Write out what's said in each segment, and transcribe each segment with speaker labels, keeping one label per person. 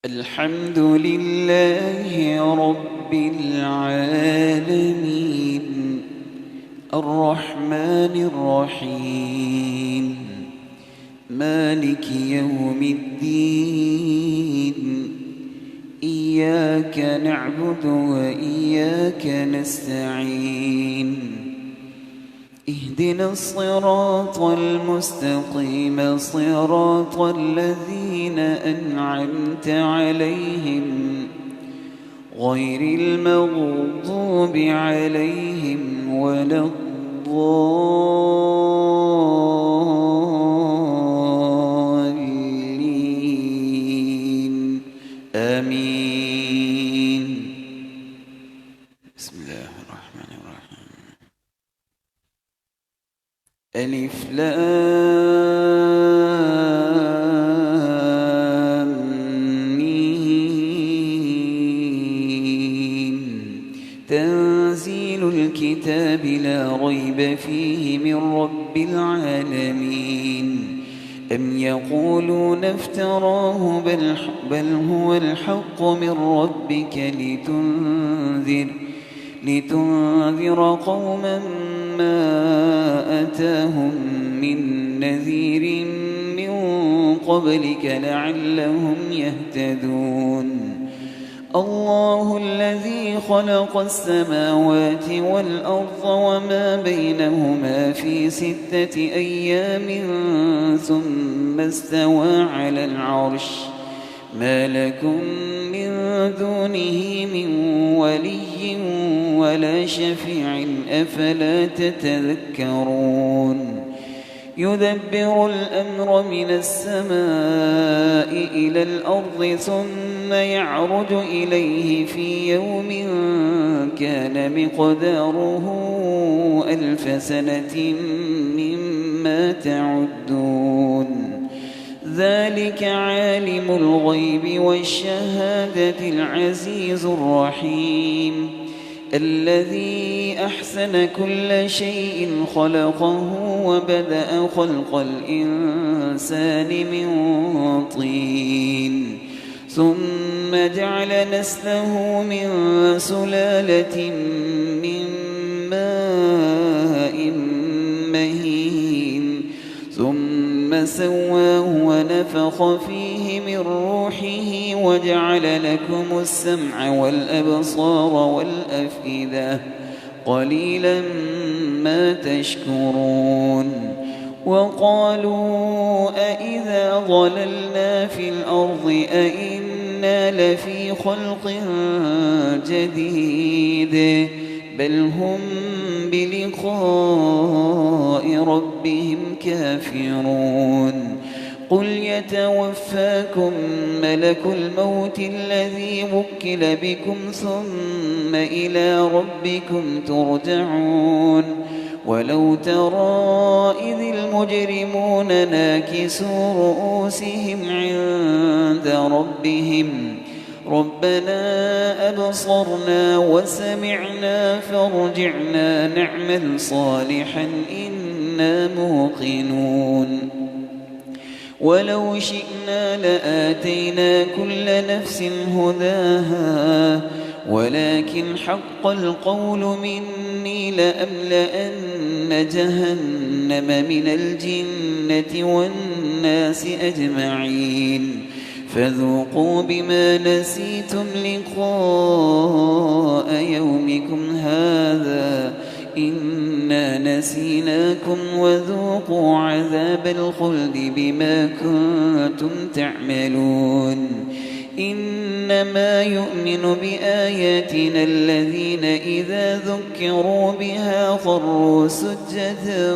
Speaker 1: الحمد لله رب العالمين الرحمن الرحيم مالك يوم الدين إياك نعبد وإياك نستعين اهدنا الصراط المستقيم صراط الذين أنعمت عليهم غير المغضوب عليهم ولا الضالين آمين. بسم الله الرحمن الرحيم. ألف لام ميم تنزيل الكتاب لا ريب فيه من رب العالمين. أم يقولون افتراه بل هو الحق من ربك لتنذر قوما ما أتاهم من نذير من قبلك لعلهم يهتدون. الله الذي خلق السماوات والأرض وما بينهما في 6 أيام ثم استوى على العرش ما لكم من دونه من ولي ولا شفيع أفلا تتذكرون. يدبر الأمر من السماء إلى الأرض ثم يعرج إليه في يوم كان مقداره 1000 سنة مما تعدون. ذلك عالم الغيب والشهادة العزيز الرحيم الذي أحسن كل شيء خلقه وبدأ خلق الإنسان من طين ثم جعل نسله من سلالة من ماء مهين ثم سواه ونفخ فيه من روحه وجعل لكم السمع والأبصار والأفئدة قليلا ما تشكرون. وقالوا أإذا ضللنا في الأرض أإنا لفي خلق جديد بل هم بلقاء ربهم كافرون. قل يتوفاكم ملك الموت الذي وكل بكم ثم إلى ربكم ترجعون. ولو ترى إذ المجرمون ناكسوا رؤوسهم عند ربهم ربنا أبصرنا وسمعنا فارجعنا نعمل صالحا إنا موقنون. ولو شئنا لآتينا كل نفس هداها ولكن حق القول مني لأملأن جهنم من الجنة والناس أجمعين فذوقوا بما نسيتم لقاء يومكم هذا إنا نسيناكم وذوقوا عذاب الخلد بما كنتم تعملون. إنما يؤمن بآياتنا الذين إذا ذكروا بها خروا سجدا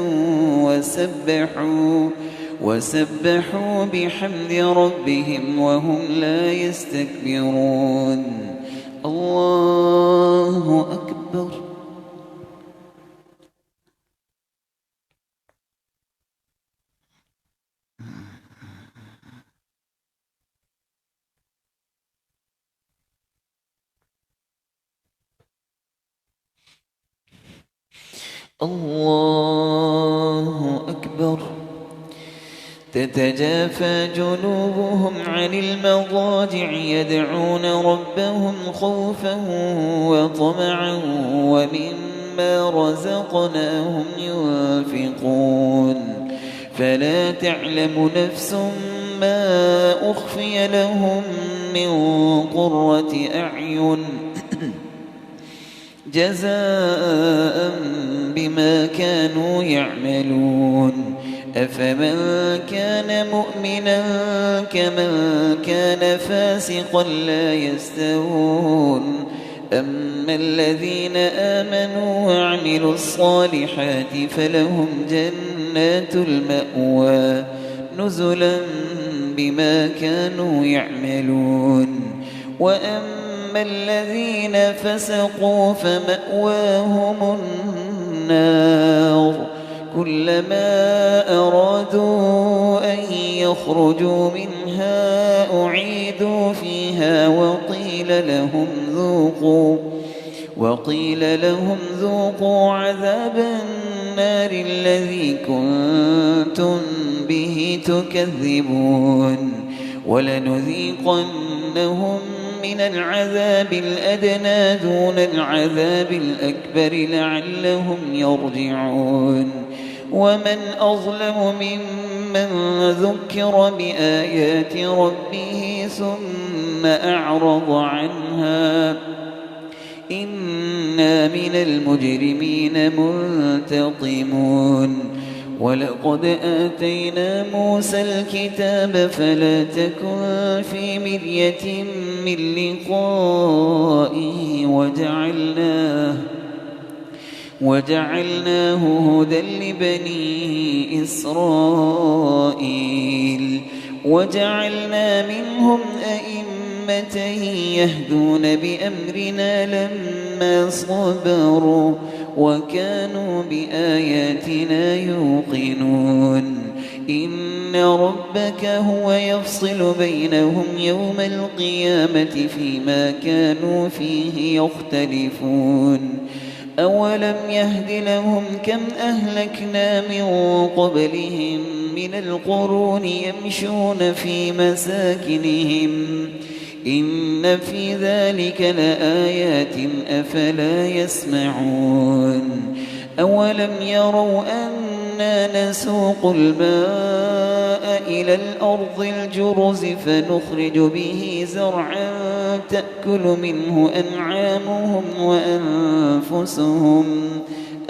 Speaker 1: وسبحوا بحمد ربهم وهم لا يستكبرون. الله أكبر. الله أكبر. تتجافى جنوبهم عن المضاجع يدعون ربهم خوفا وطمعا ومما رزقناهم ينفقون فلا تعلم نفس ما أخفي لهم من قرة أعين جزاء بما كانوا يعملون أفمن كان مؤمنا كمن كان فاسقا لا يستوون أما الذين آمنوا وعملوا الصالحات فلهم جنات المأوى نزلا بما كانوا يعملون وأما الذين فسقوا فمأواهم النار كلما أرادوا أن يخرجوا منها أعيدوا فيها وقيل لهم ذوقوا عذاب النار الذي كنتم به تكذبون ولنذيقنهم من العذاب الأدنى دون العذاب الأكبر لعلهم يرجعون ومن أظلم ممن ذكر بآيات ربه ثم أعرض عنها إنا من المجرمين منتقمون ولقد آتينا موسى الكتاب فلا تكن في مرية من لقائه وجعلناه هدى لبني إسرائيل وجعلنا منهم أئمة يهدون بأمرنا لما صبروا وكانوا بآياتنا يوقنون إن ربك هو يفصل بينهم يوم القيامة فيما كانوا فيه يختلفون أولم يهد لهم كم أهلكنا من قبلهم من القرون يمشون في مساكنهم إن في ذلك لآيات أفلا يسمعون أولم يروا أنا نسوق الماء إلى الأرض الجرز فنخرج به زرعا تأكل منه أنعامهم وأنفسهم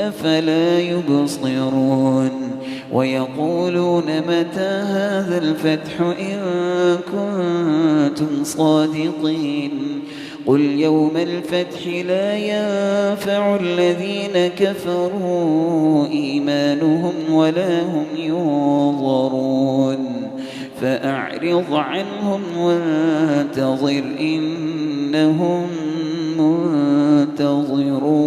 Speaker 1: أفلا يبصرون ويقولون متى هذا الفتح إن كنتم صادقين قل يوم الفتح لا ينفع الذين كفروا إيمانهم ولا هم ينظرون فأعرض عنهم وانتظر إنهم منتظرون